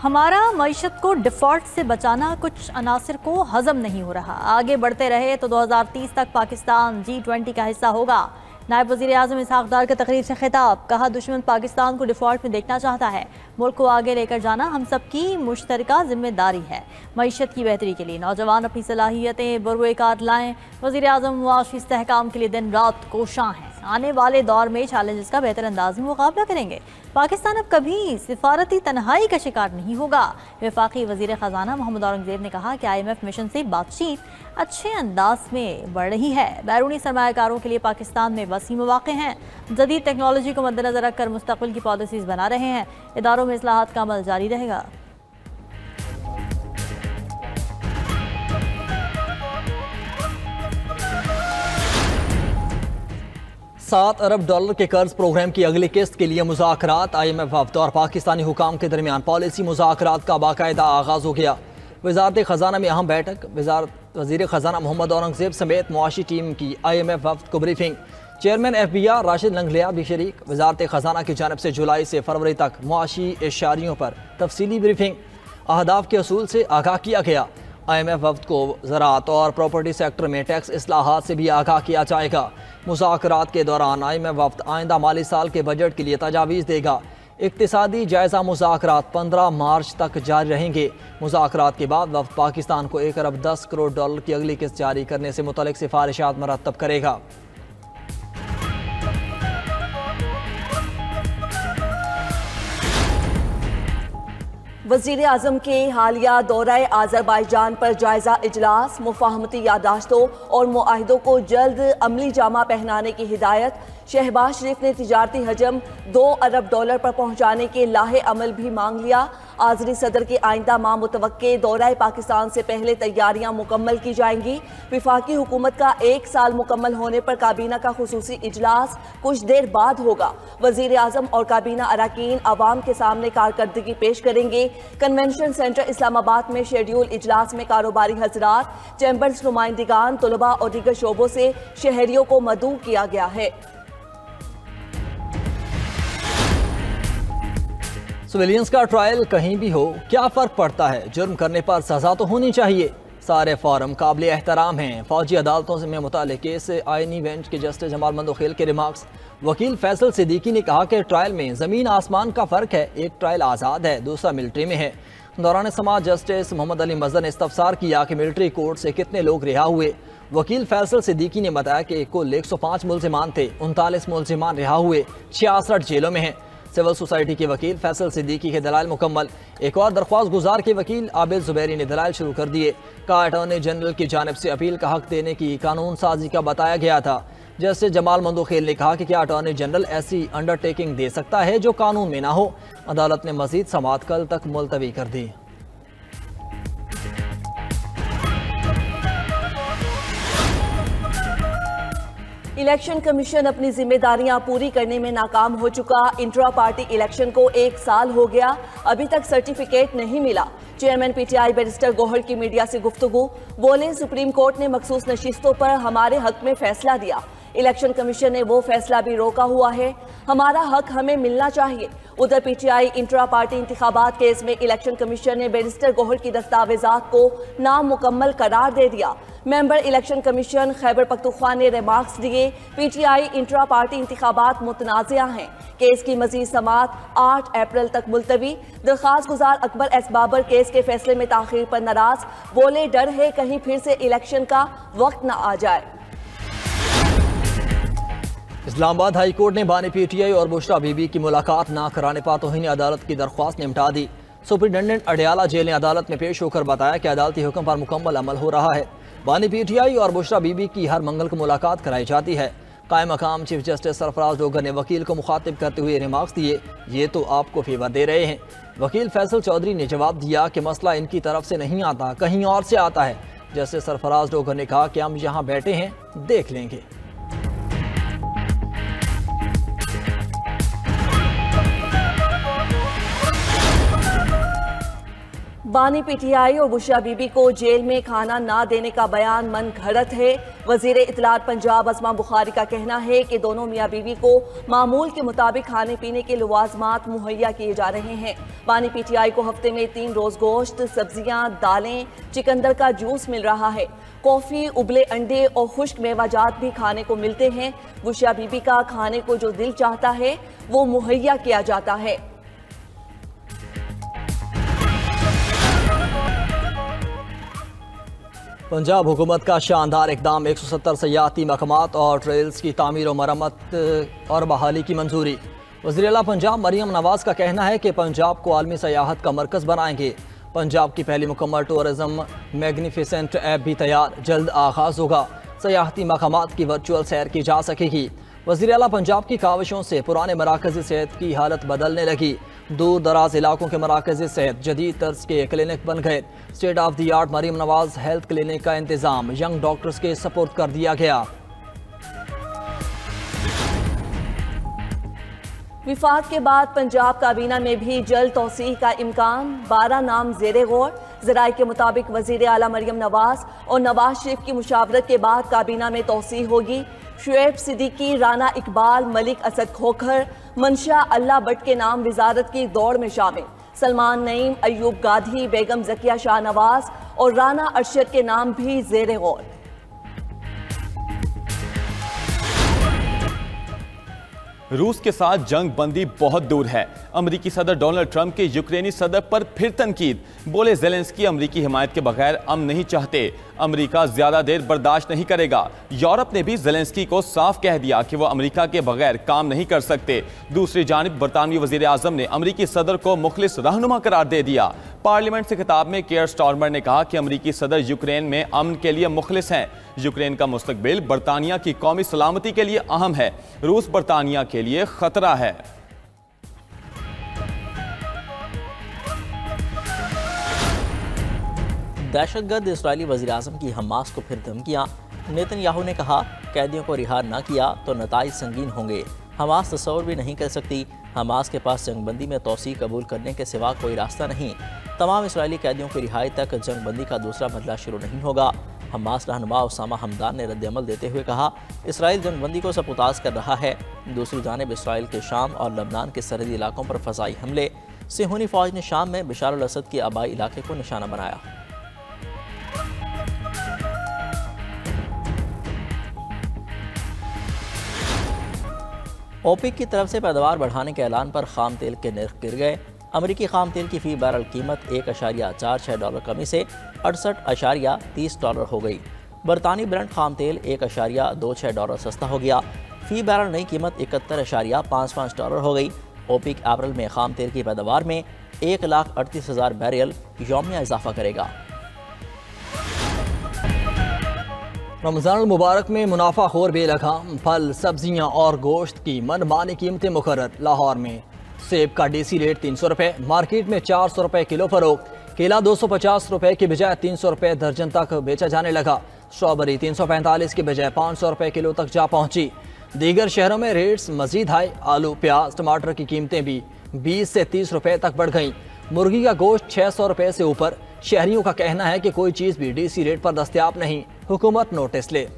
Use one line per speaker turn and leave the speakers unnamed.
हमारा मईशत को डिफ़ॉल्ट से बचाना कुछ अनासिर को हजम नहीं हो रहा। आगे बढ़ते रहे तो 2030 तक पाकिस्तान G20 का हिस्सा होगा। नायब वज़ीर आज़म इसहाक़ डार के तकरीर से खिताब, कहा दुश्मन पाकिस्तान को डिफ़ॉल्ट में देखना चाहता है। मुल्क को आगे लेकर जाना हम सब की मुश्तरका जिम्मेदारी है। मईशत की बेहतरी के लिए नौजवान अपनी सलाहियतें बरूएकार लाएँ। वज़ीर आज़म मुआशी इस्तेहकाम के लिए दिन रात कोशां हैं। आने वाले दौर में चैलेंजेस का बेहतर अंदाज में मुकाबला करेंगे। पाकिस्तान अब कभी सिफारती तन्हाई का शिकार नहीं होगा। वफाकी वज़ीर ख़जाना मोहम्मद औरंगज़ेब ने कहा कि IMF मिशन से बातचीत अच्छे अंदाज में बढ़ रही है। बैरूनी सरमायाकारों के लिए पाकिस्तान में वसी मौक़े हैं। जदीद टेक्नोलॉजी को मद्देनज़र रखकर मुस्तक़बिल की पॉलिसीज़ बना रहे हैं। इदारों में इस्लाहात का अमल जारी रहेगा।
7 अरब डॉलर के कर्ज प्रोग्राम की अगली किस्त के लिए मुज़ाकरात। IMF वफ़द और पाकिस्तानी हुकाम के दरमियान पॉलिसी मुज़ाकरात का बाकायदा आगाज़ हो गया। वज़ारत ख़जाना में अहम बैठक। वज़ीर ख़जाना मोहम्मद औरंगज़ेब समेत मुआशी टीम की IMF वफ़द को ब्रीफिंग। चेयरमैन FBR राशिद लंगलिया भी शरीक। वज़ारत ख़जाना की जानिब से जुलाई से फरवरी तक मुआशी इशारियों पर तफसीली ब्रीफिंग। अहदाफ के असूल से आगाह किया गया। IMF वफ़द को ज़राअत और प्रॉपर्टी सेक्टर में टैक्स इस्लाहात से भी आगाह किया जाएगा। मुज़ाकरात के दौरान IMF वफ़द आइंदा माली साल के बजट के लिए तजावीज़ देगा। इक़्तिसादी जायज़ा मुज़ाकरात 15 मार्च तक जारी रहेंगे। मुज़ाकरात के बाद वफ़द पाकिस्तान को 1 अरब 10 करोड़ डॉलर की अगली किस्त जारी करने से मुतल्लिक़ सिफारिशात मरतब करेगा।
वज़ीर आज़म के हालिया दौरा आज़रबाईजान पर जायज़ा इजलास। मुफ़ाहमती यादाश्तों और मुआहिदों को जल्द अमली जामा पहनाने की हिदायत। शहबाज शरीफ ने तिजारती हजम 2 अरब डॉलर पर पहुँचाने के लाहे अमल भी मांग लिया। आज़री सदर के आइंदा माह मुतवक्के दौरा पाकिस्तान से पहले तैयारियां मुकम्मल की जाएंगी। विफाकी हुकूमत का 1 साल मुकम्मल होने पर काबीना का खुसूसी इजलास कुछ देर बाद होगा। वज़ीर आज़म और काबीना अराकीन अवाम के सामने कारकर्दगी पेश करेंगे। कन्वेंशन सेंटर इस्लामाबाद में शेड्यूल इजलास में कारोबारी हजरात, चैम्बर्स नुमाइंदगान, तलबा और दीगर शोबों से शहरियों को मदऊ किया गया है।
सिविलियंस का ट्रायल कहीं भी हो, क्या फ़र्क पड़ता है? जुर्म करने पर सज़ा तो होनी चाहिए। सारे फॉरम काबिल एहतराम हैं। फौजी अदालतों में मुताल्लिक़ केस आइनी बेंच के जस्टिस जमाल मंदोखेल के रिमार्क्स। वकील फैसल सिद्दीकी ने कहा कि ट्रायल में ज़मीन आसमान का फ़र्क है। एक ट्रायल आज़ाद है, दूसरा मिलिट्री में है। दौरान समाअत जस्टिस मोहम्मद अली मज़र ने इस्तफसार किया कि मिलिट्री कोर्ट से कितने लोग रिहा हुए। वकील फैसल सिद्दीकी ने बताया कि कुल 105 मुल्ज़िमान थे, 39 मुल्ज़िमान रिहा हुए, 66 जेलों में हैं। सिविल सोसाइटी के वकील फैसल सिद्दीकी के दलाइल मुकम्मल। एक और दरख्वास्त गुजार के वकील आबिद जुबैरी ने दलाइल शुरू कर दिए। कहा अटॉर्नी जनरल की जानिब से अपील का हक देने की कानून साजी का बताया गया था। जस्टिस जमाल मंदोखेल ने कहा कि क्या अटॉर्नी जनरल ऐसी अंडरटेकिंग दे सकता है जो कानून में ना हो। अदालत ने मजीद समाअत कल तक मुलतवी कर दी।
इलेक्शन कमीशन अपनी जिम्मेदारियां पूरी करने में नाकाम हो चुका। इंट्रा पार्टी इलेक्शन को 1 साल हो गया, अभी तक सर्टिफिकेट नहीं मिला। चेयरमैन PTI बैरिस्टर गोहर की मीडिया से गुफ्तगू। बोले सुप्रीम कोर्ट ने मखसूस नशिस्तों पर हमारे हक में फैसला दिया। इलेक्शन कमीशन ने वो फैसला भी रोका हुआ है। हमारा हक हमें मिलना चाहिए। उधर PTI इंट्रा पार्टी इंतखाबात केस में इलेक्शन कमीशन ने बैरिस्टर गोहर की दस्तावेजात को नामुकम्मल करार दे दिया। Member election commission Khyber Pakhtunkhwa ने रिमार्क्स दिए। PTI इंट्रा पार्टी इंतखाबात मुतनाज़िया हैं। केस की मजीद समाअत 8 अप्रैल तक मुलतवी। दरख्वास्त गुजार अकबर एस बाबर केस के फैसले में ताखीर पर नाराज। बोले डर है कहीं फिर से इलेक्शन का वक्त न आ जाए।
इस्लामाबाद हाई कोर्ट ने बानी PTI और बुशरा बीबी की मुलाकात ना कराने पर तौहीन अदालत की दरख्वास्त निपटा दी। सुपरिटेंडेंट अडियाला जेल ने अदालत में पेश होकर बताया कि अदालती हुक्म पर मुकम्मल अमल हो रहा है। बानी PTI और बुशरा बीबी की हर मंगल को मुलाकात कराई जाती है। कायम मकाम चीफ जस्टिस सरफराज डोगर ने वकील को मुखातिब करते हुए रिमार्क्स दिए, ये तो आपको फेवर दे रहे हैं। वकील फैसल चौधरी ने जवाब दिया कि मसला इनकी तरफ से नहीं आता, कहीं और से आता है। जस्टिस सरफराज डोगर ने कहा कि हम यहाँ बैठे हैं, देख लेंगे।
बानी पीटीआई और बुशरा बीबी को जेल में खाना ना देने का बयान मन घड़त है। वजीर इत्तलात पंजाब असमा बुखारी का कहना है कि दोनों मियाँ बीवी को मामूल के मुताबिक खाने पीने के लवाजमात मुहैया किए जा रहे हैं। बानी पीटीआई को हफ्ते में 3 रोज गोश्त, सब्जियाँ, दालें, चिकंदर का जूस मिल रहा है। कॉफ़ी, उबले अंडे और खुश्क मेवाजात भी खाने को मिलते हैं। बुशरा बीबी का खाने को जो दिल चाहता है वो मुहैया किया जाता है।
पंजाब हुकूमत का शानदार इकदाम, 170 सयाहती मकामात और ट्रेल्स की तामीर और मरम्मत और बहाली की मंजूरी। वज़ीर आला पंजाब मरियम नवाज का कहना है कि पंजाब को आलमी सयाहत का मरकज़ बनाएंगे। पंजाब की पहली मुकम्मल टूरिज़म मैग्निफिसेंट ऐप भी तैयार, जल्द आगाज़ होगा। सयाहती मकामात की वर्चुअल सैर की जा सकेगी। वज़ीर आला पंजाब की काविशों से पुराने मराकज़ी सेहत की हालत बदलने लगी। दूर दराज इलाकों के मराकज़ी सेहत जदीद तर्ज के क्लिनिक बन गए। State of the art Maryam Nawaz health clinic का इंतज़ाम यंग डॉक्टर्स के सपोर्ट कर दिया गया।
विफाक के बाद पंजाब काबीना में भी जल्द तौसीह का इम्कान, 12 नाम ज़ेरे गौर। ज़राए के मुताबिक वज़ीर आला मरियम नवाज और नवाज शरीफ की मुशावरत के बाद काबीना में तौसीह होगी। शुएब सिद्दीकी, राना इकबाल, मलिक असद खोखर, मंशा अल्लाह भट्ट के नाम वजारत की दौड़ में शामिल। सलमान नईम, अयूब गाधी, बेगम ज़किया शाहनवाज और राना अरशद के नाम भी ज़ेरे गौर।
रूस के साथ जंग बंदी बहुत दूर है। अमरीकी सदर डोनाल्ड ट्रंप के यूक्रेनी सदर पर फिर तनकीद। बोले ज़ेलेंस्की अमरीकी हिमायत के बगैर अमन नहीं चाहते, अमरीका ज्यादा देर बर्दाश्त नहीं करेगा। यूरोप ने भी ज़ेलेंस्की को साफ कह दिया कि वो अमरीका के बगैर काम नहीं कर सकते। दूसरी जानिब बरतानवी वज़ीर आज़म ने अमरीकी सदर को मुखलिस रहनुमा करार दे दिया। पार्लियामेंट से खिताब में केयर स्टार्मर ने कहा कि अमरीकी सदर यूक्रेन में अमन के लिए मुखलिस हैं। यूक्रेन का मुस्तकबिल बरतानिया की कौमी सलामती के लिए अहम है। रूस बरतानिया के लिए खतरा है।
दहशतगर्द इस्राएली वज़ीर आज़म की हमास को फिर धमकियाँ। नेतन्याहू ने कहा, कैदियों को रिहा न किया तो नताइज संगीन होंगे। हमास तस्वर भी नहीं कर सकती। हमास के पास जंगबंदी में तौसीह कबूल करने के सिवा कोई रास्ता नहीं। तमाम इस्राएली कैदियों की रिहाई तक जंगबंदी का दूसरा मरहला शुरू नहीं होगा। हमास रहनुमा उसामा हमदान ने रद्द-ए-अमल देते हुए कहा, इसराइल जंगबंदी को सबूताज कर रहा है। दूसरी जानिब इसराइल के शाम और लबनान के सरहदी इलाकों पर फ़ज़ाई हमले। सिहोनी फ़ौज ने शाम में बशार अल-असद के आबाई इलाके को निशाना बनाया। ओपेक की तरफ से पैदावार बढ़ाने के ऐलान पर खाम तेल के नर्ख गिर गए। अमरीकी खाम तेल की फ़ी बैरल कीमत $1.46 कमी से $68.30 हो गई। बरतानी ब्रेंट खाम तेल $1.26 सस्ता हो गया। फ़ी बैरल नई कीमत $71.55 हो गई। ओपेक अप्रैल में खाम तेल की पैदावार में 1,38,000 बैरल यौमिया इजाफा करेगा।
रमज़ान मुबारक में मुनाफाखोर बेलगाम फल, सब्जियाँ और गोश्त की मनमानी कीमतें मुकर्रर। लाहौर में सेब का डीसी रेट 300 रुपये, मार्केट में 400 रुपये किलो फरोख्त। केला 250 रुपये की बजाय 300 रुपये दर्जन तक बेचा जाने लगा। स्ट्रॉबेरी 345 की बजाय 500 रुपये किलो तक जा पहुँची। दीगर शहरों में रेट्स मजीद हाई। आलू, प्याज, टमाटर की कीमतें भी 20 से 30 रुपये तक बढ़ गईं। मुर्गी का गोश्त 600 रुपये से ऊपर। शहरियों का कहना है कि कोई चीज़ भी डीसी रेट पर दस्तयाब नहीं। हुकूमत नोटिस ले।